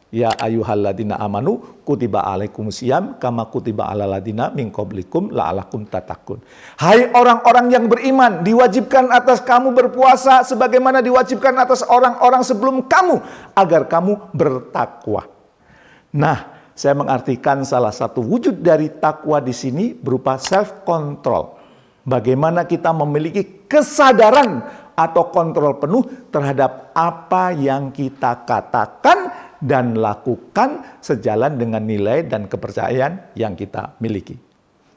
Ya ayyuhalladzina amanu kutiba alaikumusiyam kama kutiba alal ladzina min qablikum la'allakum tattaqun. Hai orang-orang yang beriman, diwajibkan atas kamu berpuasa sebagaimana diwajibkan atas orang-orang sebelum kamu agar kamu bertakwa. Nah, saya mengartikan salah satu wujud dari takwa di sini berupa self control. Bagaimana kita memiliki kesadaran atau kontrol penuh terhadap apa yang kita katakan dan lakukan sejalan dengan nilai dan kepercayaan yang kita miliki.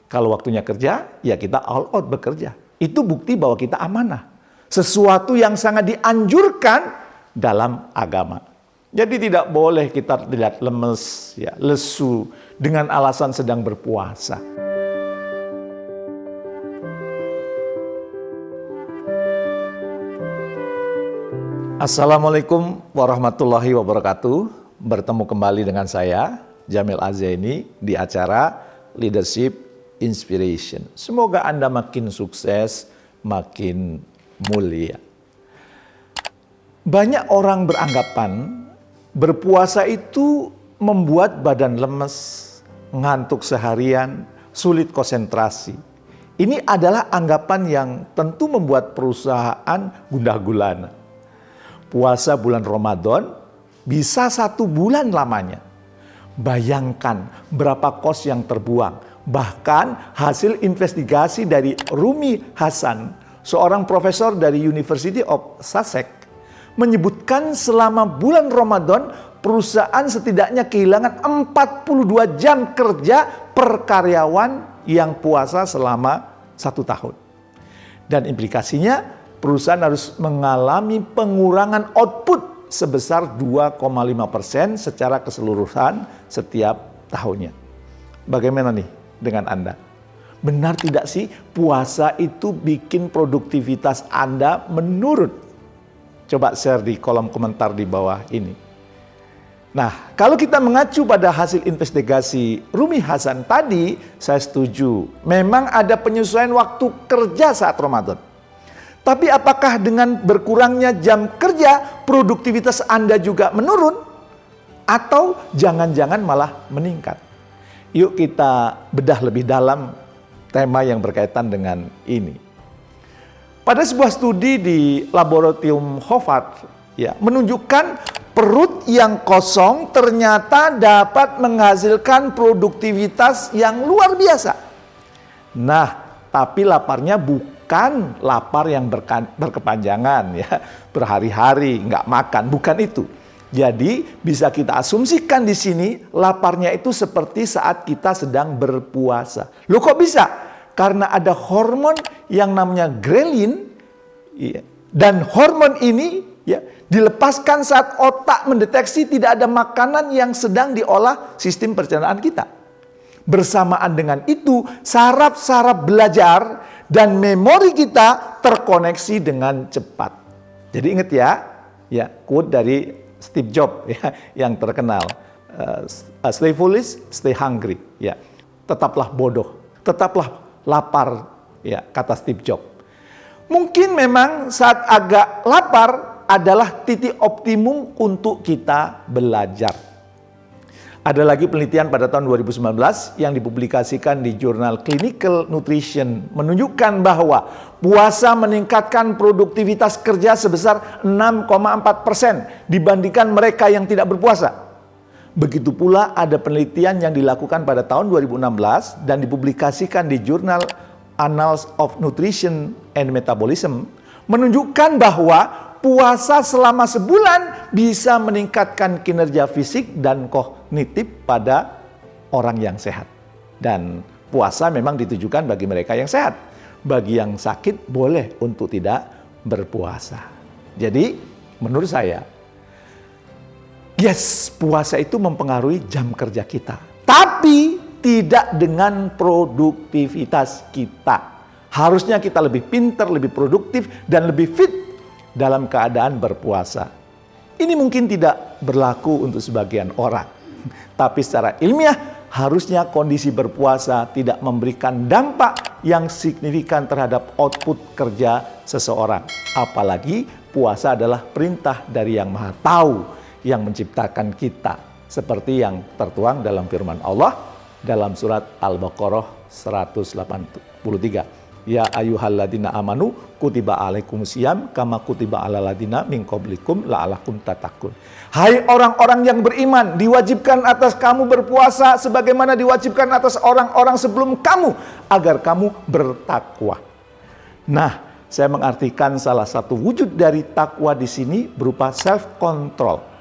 Kalau waktunya kerja, ya kita all out bekerja. Itu bukti bahwa kita amanah. Sesuatu yang sangat dianjurkan dalam agama. Jadi tidak boleh kita terlihat lemes, ya, lesu dengan alasan sedang berpuasa. Assalamualaikum warahmatullahi wabarakatuh. Bertemu kembali dengan saya, Jamil Azzaini, di acara Leadership Inspiration. Semoga Anda makin sukses, makin mulia. Banyak orang beranggapan berpuasa itu membuat badan lemes, ngantuk seharian, sulit konsentrasi. Ini adalah anggapan yang tentu membuat perusahaan gundah gulana. Puasa bulan Ramadan bisa 1 bulan lamanya. Bayangkan berapa kos yang terbuang. Bahkan hasil investigasi dari Rumi Hasan, seorang profesor dari University of Sussex, menyebutkan selama bulan Ramadan perusahaan setidaknya kehilangan 42 jam kerja per karyawan yang puasa selama 1 tahun. Dan implikasinya perusahaan harus mengalami pengurangan output sebesar 2,5% secara keseluruhan setiap tahunnya. Bagaimana nih dengan Anda? Benar tidak sih puasa itu bikin produktivitas Anda menurun? Coba share di kolom komentar di bawah ini. Nah, kalau kita mengacu pada hasil investigasi Rumi Hasan tadi, saya setuju. Memang ada penyesuaian waktu kerja saat Ramadan. Tapi apakah dengan berkurangnya jam kerja, produktivitas Anda juga menurun? Atau jangan-jangan malah meningkat? Yuk kita bedah lebih dalam tema yang berkaitan dengan ini. Pada sebuah studi di laboratorium Harvard, ya, menunjukkan perut yang kosong ternyata dapat menghasilkan produktivitas yang luar biasa. Nah, tapi laparnya bukan lapar yang berkepanjangan, ya, berhari-hari nggak makan, bukan itu. Jadi bisa kita asumsikan di sini laparnya itu seperti saat kita sedang berpuasa. Loh kok bisa? Karena ada hormon yang namanya ghrelin, ya, dan hormon ini, ya, dilepaskan saat otak mendeteksi tidak ada makanan yang sedang diolah sistem pencernaan kita. Bersamaan dengan itu, saraf-saraf belajar dan memori kita terkoneksi dengan cepat. Jadi ingat ya, quote dari Steve Jobs, ya, yang terkenal, stay foolish, stay hungry, ya. Tetaplah bodoh, tetaplah lapar, ya, kata Steve Jobs. Mungkin memang saat agak lapar adalah titik optimum untuk kita belajar. Ada lagi penelitian pada tahun 2019 yang dipublikasikan di jurnal Clinical Nutrition menunjukkan bahwa puasa meningkatkan produktivitas kerja sebesar 6,4% dibandingkan mereka yang tidak berpuasa. Begitu pula ada penelitian yang dilakukan pada tahun 2016 dan dipublikasikan di jurnal Annals of Nutrition and Metabolism menunjukkan bahwa puasa selama sebulan bisa meningkatkan kinerja fisik dan kognitif pada orang yang sehat. Dan puasa memang ditujukan bagi mereka yang sehat. Bagi yang sakit boleh untuk tidak berpuasa. Jadi menurut saya, yes, puasa itu mempengaruhi jam kerja kita. Tapi tidak dengan produktivitas kita. Harusnya kita lebih pintar, lebih produktif, dan lebih fit dalam keadaan berpuasa. Ini mungkin tidak berlaku untuk sebagian orang. Tapi secara ilmiah, harusnya kondisi berpuasa tidak memberikan dampak yang signifikan terhadap output kerja seseorang. Apalagi puasa adalah perintah dari Yang Maha Tahu yang menciptakan kita. seperti yang tertuang dalam firman Allah dalam surat Al-Baqarah 183. Ya ayyuhalladzina amanu kutiba alaikumusiyam kama kutiba alal ladzina min qablikum la'allakum tattaqun. Hai orang-orang yang beriman, diwajibkan atas kamu berpuasa sebagaimana diwajibkan atas orang-orang sebelum kamu agar kamu bertakwa. Nah, saya mengartikan salah satu wujud dari takwa di sini berupa self control.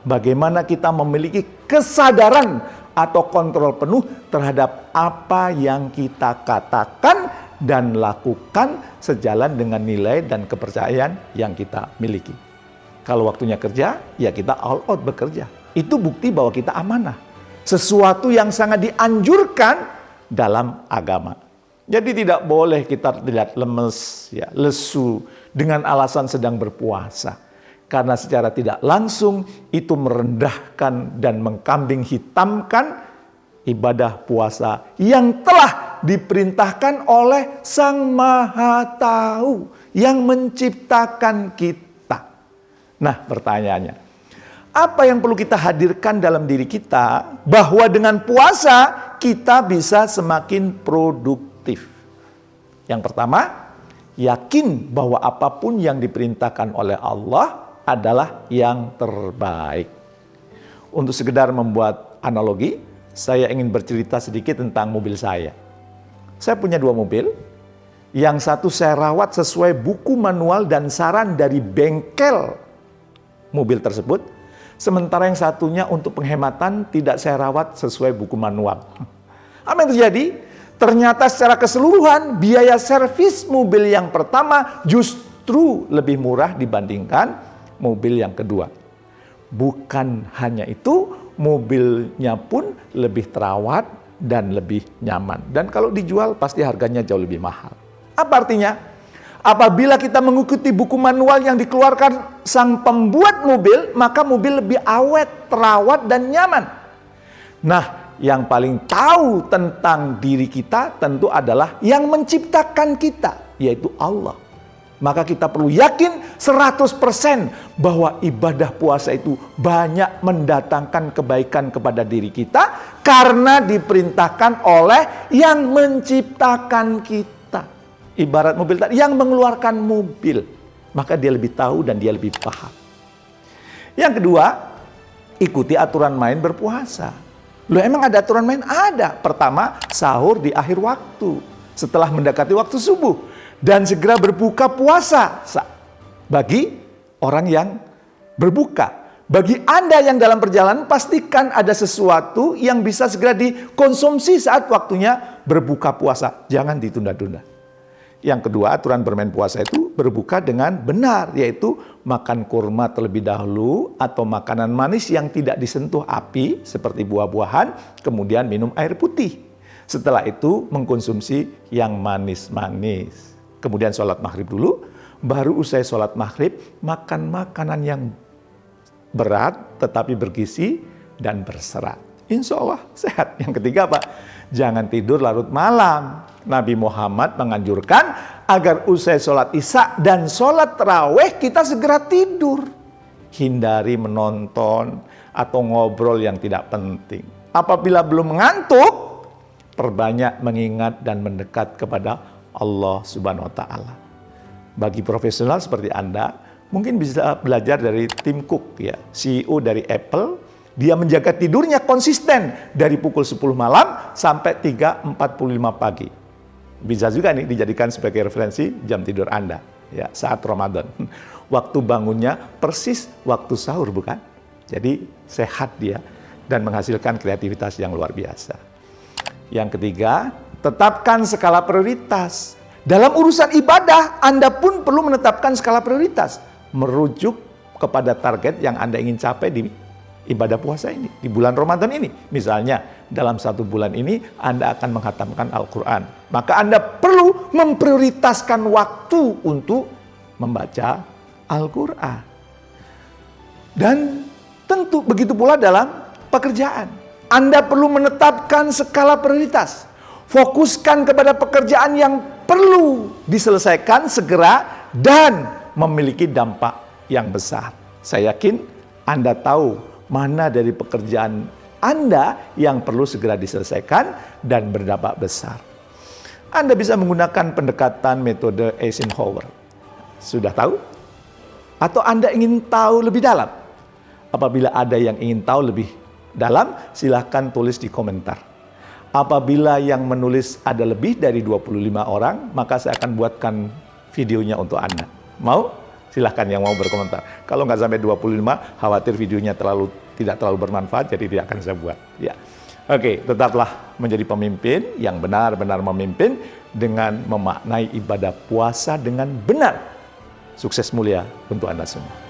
Bagaimana kita memiliki kesadaran atau kontrol penuh terhadap apa yang kita katakan dan lakukan sejalan dengan nilai dan kepercayaan yang kita miliki. Kalau waktunya kerja, ya kita all out bekerja. Itu bukti bahwa kita amanah. Sesuatu yang sangat dianjurkan dalam agama. Jadi tidak boleh kita terlihat lemes, ya, lesu dengan alasan sedang berpuasa. Karena secara tidak langsung itu merendahkan dan mengkambing hitamkan ibadah puasa yang telah diperintahkan oleh Sang Maha Tahu yang menciptakan kita. Nah, pertanyaannya, apa yang perlu kita hadirkan dalam diri kita bahwa dengan puasa kita bisa semakin produktif? Yang pertama, yakin bahwa apapun yang diperintahkan oleh Allah adalah yang terbaik. Untuk sekedar membuat analogi, saya ingin bercerita sedikit tentang mobil saya. Saya punya 2 mobil. Yang satu saya rawat sesuai buku manual dan saran dari bengkel mobil tersebut. Sementara yang satunya untuk penghematan tidak saya rawat sesuai buku manual. Apa yang terjadi? Ternyata secara keseluruhan biaya servis mobil yang pertama justru lebih murah dibandingkan mobil yang kedua. Bukan hanya itu, mobilnya pun lebih terawat dan lebih nyaman. Dan kalau dijual pasti harganya jauh lebih mahal. Apa artinya? Apabila kita mengikuti buku manual yang dikeluarkan sang pembuat mobil, maka mobil lebih awet, terawat, dan nyaman. Nah, yang paling tahu tentang diri kita tentu adalah yang menciptakan kita, yaitu Allah. Maka kita perlu yakin 100% bahwa ibadah puasa itu banyak mendatangkan kebaikan kepada diri kita karena diperintahkan oleh yang menciptakan kita. Ibarat mobil tadi, yang mengeluarkan mobil, maka dia lebih tahu dan dia lebih paham. Yang kedua, ikuti aturan main berpuasa. Loh, emang ada aturan main? Ada. Pertama, sahur di akhir waktu setelah mendekati waktu subuh. Dan segera berbuka puasa bagi orang yang berbuka. Bagi Anda yang dalam perjalanan, pastikan ada sesuatu yang bisa segera dikonsumsi saat waktunya berbuka puasa. Jangan ditunda-tunda. Yang kedua, aturan bermain puasa itu berbuka dengan benar, yaitu makan kurma terlebih dahulu atau makanan manis yang tidak disentuh api seperti buah-buahan, kemudian minum air putih. Setelah itu mengkonsumsi yang manis-manis. Kemudian sholat maghrib dulu, baru usai sholat maghrib makan makanan yang berat tetapi bergizi dan berserat. Insya Allah sehat. Yang ketiga apa? Jangan tidur larut malam. Nabi Muhammad menganjurkan agar usai sholat isya dan sholat tarawih kita segera tidur. Hindari menonton atau ngobrol yang tidak penting. Apabila belum mengantuk, perbanyak mengingat dan mendekat kepada Allah Subhanahu wa Ta'ala. Bagi profesional seperti Anda, mungkin bisa belajar dari Tim Cook, ya, CEO dari Apple. Dia menjaga tidurnya konsisten dari pukul 10 malam sampai 3.45 pagi. Bisa juga nih dijadikan sebagai referensi jam tidur Anda, ya, saat Ramadan. Waktu bangunnya persis waktu sahur, bukan? Jadi sehat dia dan menghasilkan kreativitas yang luar biasa. Yang ketiga, tetapkan skala prioritas. Dalam urusan ibadah, Anda pun perlu menetapkan skala prioritas. Merujuk kepada target yang Anda ingin capai di ibadah puasa ini, di bulan Ramadan ini. Misalnya, dalam 1 bulan ini Anda akan menghatamkan Al-Quran. Maka Anda perlu memprioritaskan waktu untuk membaca Al-Quran. Dan tentu begitu pula dalam pekerjaan. Anda perlu menetapkan skala prioritas. Fokuskan kepada pekerjaan yang perlu diselesaikan segera dan memiliki dampak yang besar. Saya yakin Anda tahu mana dari pekerjaan Anda yang perlu segera diselesaikan dan berdampak besar. Anda bisa menggunakan pendekatan metode Eisenhower. Sudah tahu? Atau Anda ingin tahu lebih dalam? Apabila ada yang ingin tahu lebih dalam, silahkan tulis di komentar. Apabila yang menulis ada lebih dari 25 orang, maka saya akan buatkan videonya untuk Anda. Mau? Silahkan yang mau berkomentar. Kalau nggak sampai 25, khawatir videonya tidak terlalu bermanfaat, jadi tidak akan saya buat. Ya. Oke, tetaplah menjadi pemimpin yang benar-benar memimpin dengan memaknai ibadah puasa dengan benar. Sukses mulia untuk Anda semua.